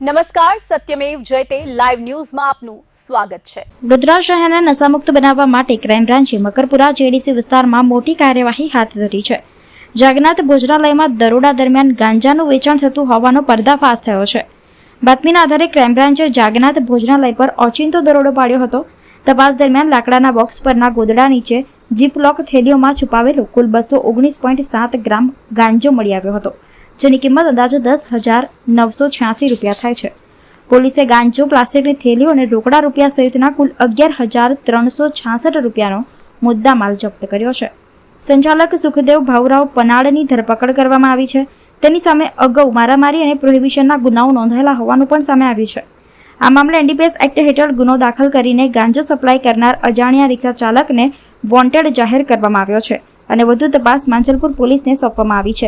નમસ્કાર, સત્યમેવ જયતે લાઈવ ન્યૂઝમાં આપનું સ્વાગત છે। વડોદરા શહેરને નશામુક્ત બનાવવા માટે ક્રાઇમ બ્રાન્ચે મકરપુરા જેડીસી વિસ્તારમાં મોટી કાર્યવાહી હાથ ધરી છે। જગન્નાથ ભોજનાલયમાં દરોડા દરમિયાન ગાંજાનું વેચાણ થતું હોવાનો પર્દાફાશ થયો છે। બાતમીના આધારે ક્રાઇમ બ્રાન્ચે જગન્નાથ ભોજનાલય પર ઓચિંતો દરોડો પાડ્યો હતો। તપાસ દરમિયાન લાકડાના બોક્સ પરના ગોદડા નીચે જીપલોક થેલીઓમાં છુપાવેલો કુલ 219.7 ગ્રામ ગાંજો મળી આવ્યો હતો, જેની કિંમત અંદાજે 10,986 રૂપિયા થાય છે। પોલીસે ગાંજો, પ્લાસ્ટિકની થેલીઓ અને રોકડા રૂપિયા સહિતના કુલ 11,366 રૂપિયાનો મુદ્દામાલ જપ્ત કર્યો છે। સંચાલક સુખદેવ ભાઉરાવ પનાળની ધરપકડ કરવામાં આવી છે। તેની સામે અગાઉ મારામારી અને પ્રોહિબિશનના ગુનાઓ નોંધાયેલા હોવાનું પણ સામે આવ્યું છે। આ મામલે એનડીપીએસ એક્ટ હેઠળ ગુનો દાખલ કરીને ગાંજો સપ્લાય કરનાર અજાણ્યા રિક્ષા ચાલકને વોન્ટેડ જાહેર કરવામાં આવ્યો છે અને વધુ તપાસ માંજલપુર પોલીસને સોંપવામાં આવી છે।